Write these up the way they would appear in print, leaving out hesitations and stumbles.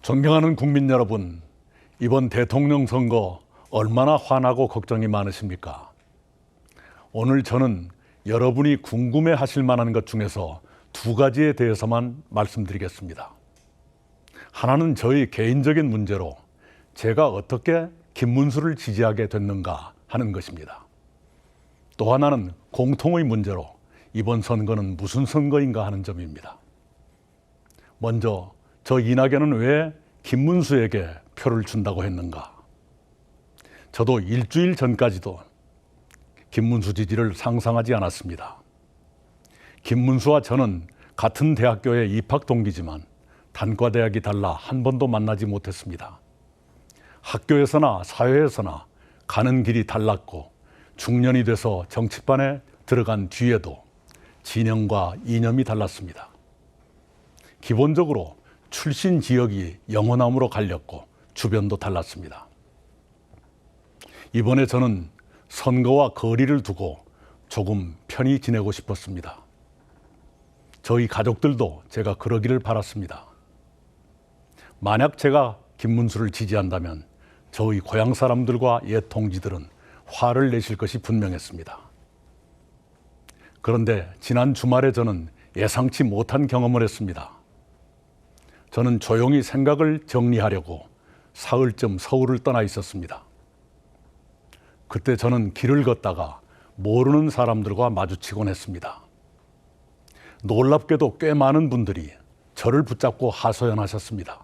존경하는 국민 여러분, 이번 대통령 선거 얼마나 화나고 걱정이 많으십니까? 오늘 저는 여러분이 궁금해 하실 만한 것 중에서 두 가지에 대해서만 말씀드리겠습니다. 하나는 저희 개인적인 문제로 제가 어떻게 김문수를 지지하게 됐는가 하는 것입니다. 또 하나는 공통의 문제로 이번 선거는 무슨 선거인가 하는 점입니다. 먼저 저 이낙연은 왜 김문수에게 표를 준다고 했는가? 저도 일주일 전까지도 김문수 지지를 상상하지 않았습니다. 김문수와 저는 같은 대학교의 입학 동기지만 단과대학이 달라 한 번도 만나지 못했습니다. 학교에서나 사회에서나 가는 길이 달랐고 중년이 돼서 정치판에 들어간 뒤에도 진영과 이념이 달랐습니다. 기본적으로 출신 지역이 영호남으로 갈렸고 주변도 달랐습니다. 이번에 저는 선거와 거리를 두고 조금 편히 지내고 싶었습니다. 저희 가족들도 제가 그러기를 바랐습니다. 만약 제가 김문수를 지지한다면 저희 고향 사람들과 옛 동지들은 화를 내실 것이 분명했습니다. 그런데 지난 주말에 저는 예상치 못한 경험을 했습니다. 저는 조용히 생각을 정리하려고 사흘쯤 서울을 떠나 있었습니다. 그때 저는 길을 걷다가 모르는 사람들과 마주치곤 했습니다. 놀랍게도 꽤 많은 분들이 저를 붙잡고 하소연하셨습니다.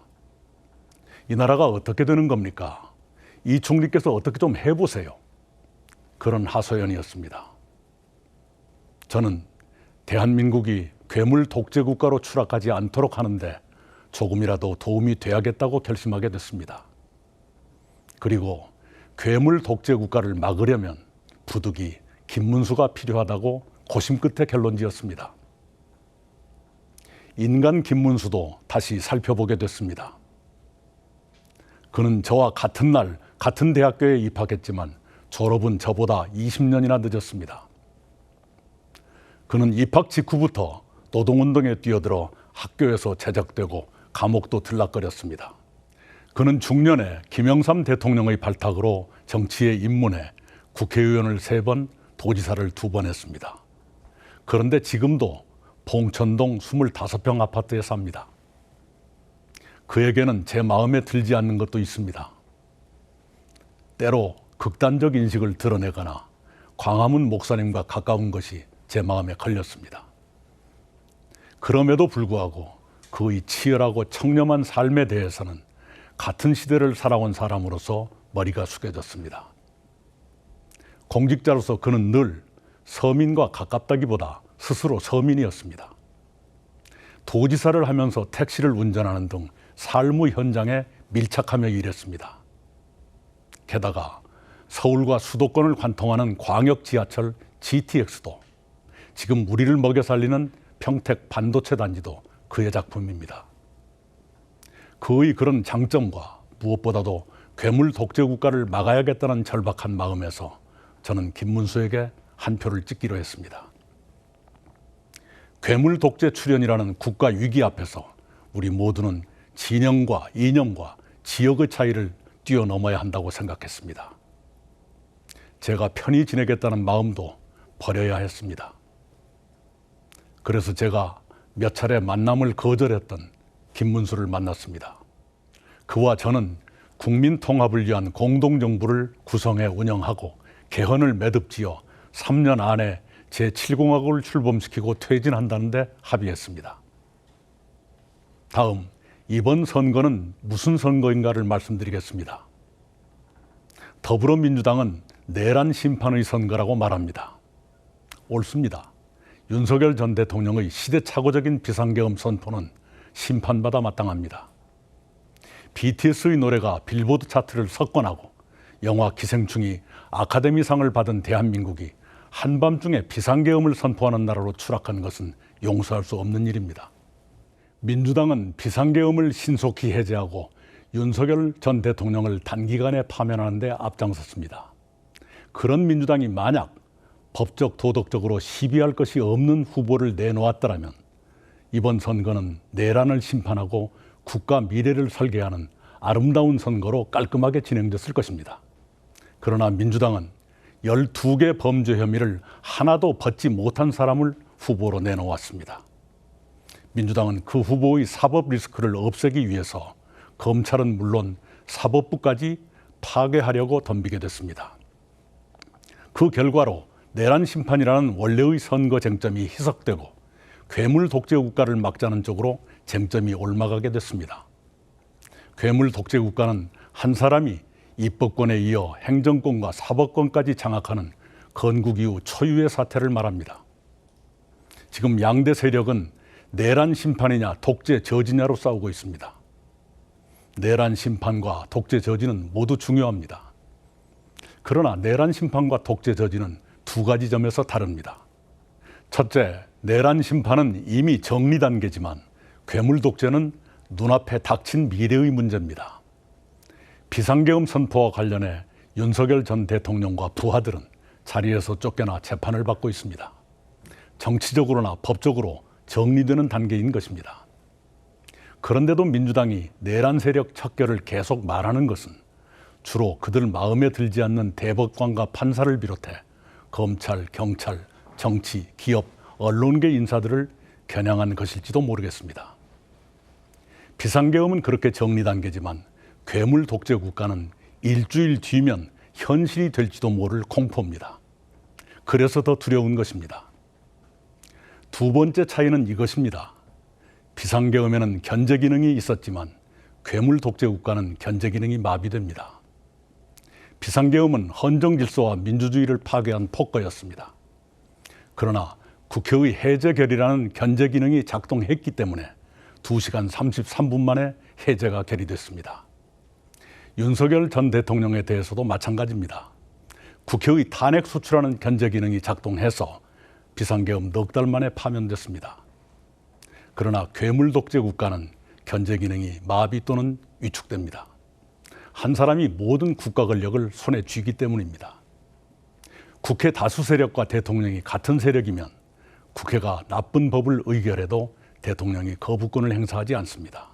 이 나라가 어떻게 되는 겁니까? 이 총리께서 어떻게 좀 해보세요. 그런 하소연이었습니다. 저는 대한민국이 괴물 독재 국가로 추락하지 않도록 하는데 조금이라도 도움이 돼야겠다고 결심하게 됐습니다. 그리고 괴물 독재 국가를 막으려면 부득이 김문수가 필요하다고 고심 끝에 결론지었습니다. 인간 김문수도 다시 살펴보게 됐습니다. 그는 저와 같은 날 같은 대학교에 입학했지만 졸업은 저보다 20년이나 늦었습니다. 그는 입학 직후부터 노동운동에 뛰어들어 학교에서 제적되고 감옥도 들락거렸습니다. 그는 중년에 김영삼 대통령의 발탁으로 정치에 입문해 국회의원을 3번, 도지사를 2번 했습니다. 그런데 지금도 봉천동 25평 아파트에 삽니다. 그에게는 제 마음에 들지 않는 것도 있습니다. 때로 극단적 인식을 드러내거나 광화문 목사님과 가까운 것이 제 마음에 걸렸습니다. 그럼에도 불구하고 그의 치열하고 청렴한 삶에 대해서는 같은 시대를 살아온 사람으로서 머리가 숙여졌습니다. 공직자로서 그는 늘 서민과 가깝다기보다 스스로 서민이었습니다. 도지사를 하면서 택시를 운전하는 등 삶의 현장에 밀착하며 일했습니다. 게다가 서울과 수도권을 관통하는 광역 지하철 GTX도 지금 우리를 먹여 살리는 평택 반도체 단지도 그의 작품입니다. 그의 그런 장점과 무엇보다도 괴물 독재 국가를 막아야겠다는 절박한 마음에서 저는 김문수에게 한 표를 찍기로 했습니다. 괴물 독재 출현이라는 국가 위기 앞에서 우리 모두는 진영과 이념과 지역의 차이를 뛰어넘어야 한다고 생각했습니다. 제가 편히 지내겠다는 마음도 버려야 했습니다. 그래서 제가 몇 차례 만남을 거절했던 김문수를 만났습니다. 그와 저는 국민 통합을 위한 공동정부를 구성해 운영하고 개헌을 매듭지어 3년 안에 제7공화국을 출범시키고 퇴진한다는데 합의했습니다. 다음, 이번 선거는 무슨 선거인가를 말씀드리겠습니다. 더불어민주당은 내란 심판의 선거라고 말합니다. 옳습니다. 윤석열 전 대통령의 시대착오적인 비상계엄 선포는 심판받아 마땅합니다. BTS의 노래가 빌보드 차트를 석권하고 영화 기생충이 아카데미상을 받은 대한민국이 한밤중에 비상계엄을 선포하는 나라로 추락한 것은 용서할 수 없는 일입니다. 민주당은 비상계엄을 신속히 해제하고 윤석열 전 대통령을 단기간에 파면하는 데 앞장섰습니다. 그런 민주당이 만약 법적 도덕적으로 시비할 것이 없는 후보를 내놓았더라면 이번 선거는 내란을 심판하고 국가 미래를 설계하는 아름다운 선거로 깔끔하게 진행됐을 것입니다. 그러나 민주당은 12개 범죄 혐의를 하나도 벗지 못한 사람을 후보로 내놓았습니다. 민주당은 그 후보의 사법 리스크를 없애기 위해서 검찰은 물론 사법부까지 파괴하려고 덤비게 됐습니다. 그 결과로 내란 심판이라는 원래의 선거 쟁점이 희석되고 괴물 독재 국가를 막자는 쪽으로 쟁점이 옮아가게 됐습니다. 괴물 독재 국가는 한 사람이 입법권에 이어 행정권과 사법권까지 장악하는 건국 이후 초유의 사태를 말합니다. 지금 양대 세력은 내란 심판이냐 독재 저지냐로 싸우고 있습니다. 내란 심판과 독재 저지는 모두 중요합니다. 그러나 내란 심판과 독재 저지는 두 가지 점에서 다릅니다. 첫째, 내란 심판은 이미 정리 단계지만 괴물 독재는 눈앞에 닥친 미래의 문제입니다. 비상계엄 선포와 관련해 윤석열 전 대통령과 부하들은 자리에서 쫓겨나 재판을 받고 있습니다. 정치적으로나 법적으로 정리되는 단계인 것입니다. 그런데도 민주당이 내란 세력 척결을 계속 말하는 것은 주로 그들 마음에 들지 않는 대법관과 판사를 비롯해 검찰, 경찰, 정치, 기업, 언론계 인사들을 겨냥한 것일지도 모르겠습니다. 비상계엄은 그렇게 정리 단계지만 괴물 독재 국가는 일주일 뒤면 현실이 될지도 모를 공포입니다. 그래서 더 두려운 것입니다. 두 번째 차이는 이것입니다. 비상계엄에는 견제 기능이 있었지만 괴물 독재 국가는 견제 기능이 마비됩니다. 비상계엄은 헌정 질서와 민주주의를 파괴한 폭거였습니다. 그러나 국회의 해제 결의라는 견제 기능이 작동했기 때문에 2시간 33분 만에 해제가 결의됐습니다. 윤석열 전 대통령에 대해서도 마찬가지입니다. 국회의 탄핵 소추라는 견제 기능이 작동해서 비상계엄 넉 달 만에 파면됐습니다. 그러나 괴물 독재 국가는 견제 기능이 마비 또는 위축됩니다. 한 사람이 모든 국가 권력을 손에 쥐기 때문입니다. 국회 다수 세력과 대통령이 같은 세력이면 국회가 나쁜 법을 의결해도 대통령이 거부권을 행사하지 않습니다.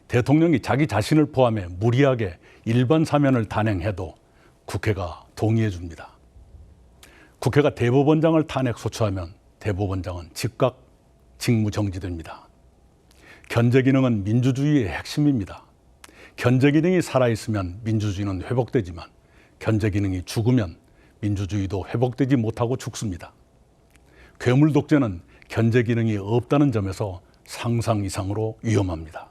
대통령이 자기 자신을 포함해 무리하게 일반 사면을 단행해도 국회가 동의해 줍니다. 국회가 대법원장을 탄핵 소추하면 대법원장은 즉각 직무 정지됩니다. 견제 기능은 민주주의의 핵심입니다. 견제 기능이 살아있으면 민주주의는 회복되지만 견제 기능이 죽으면 민주주의도 회복되지 못하고 죽습니다. 괴물 독재는 견제 기능이 없다는 점에서 상상 이상으로 위험합니다.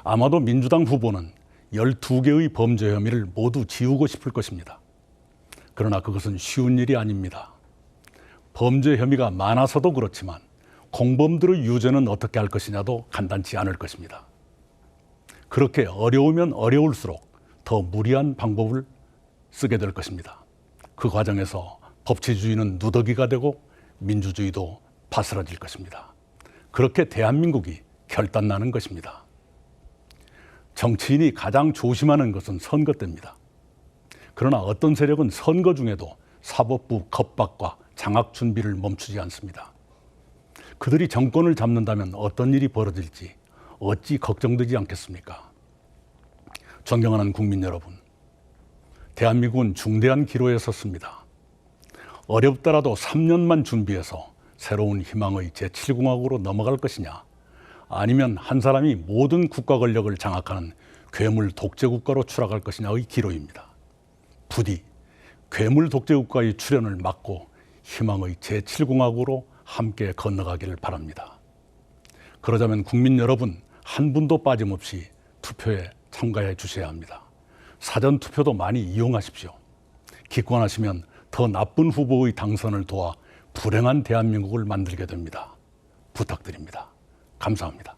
아마도 민주당 후보는 12개의 범죄 혐의를 모두 지우고 싶을 것입니다. 그러나 그것은 쉬운 일이 아닙니다. 범죄 혐의가 많아서도 그렇지만 공범들의 유죄는 어떻게 할 것이냐도 간단치 않을 것입니다. 그렇게 어려우면 어려울수록 더 무리한 방법을 쓰게 될 것입니다. 그 과정에서 법치주의는 누더기가 되고 민주주의도 바스라질 것입니다. 그렇게 대한민국이 결단나는 것입니다. 정치인이 가장 조심하는 것은 선거 때입니다. 그러나 어떤 세력은 선거 중에도 사법부 겁박과 장악 준비를 멈추지 않습니다. 그들이 정권을 잡는다면 어떤 일이 벌어질지 어찌 걱정되지 않겠습니까? 존경하는 국민 여러분, 대한민국은 중대한 기로에 섰습니다. 어렵더라도 3년만 준비해서 새로운 희망의 제7공화국으로 넘어갈 것이냐, 아니면 한 사람이 모든 국가 권력을 장악하는 괴물 독재 국가로 추락할 것이냐의 기로입니다. 부디 괴물 독재 국가의 출현을 막고 희망의 제7공화국으로 함께 건너가기를 바랍니다. 그러자면 국민 여러분 한 분도 빠짐없이 투표에 참가해 주셔야 합니다. 사전 투표도 많이 이용하십시오. 기권하시면 더 나쁜 후보의 당선을 도와 불행한 대한민국을 만들게 됩니다. 부탁드립니다. 감사합니다.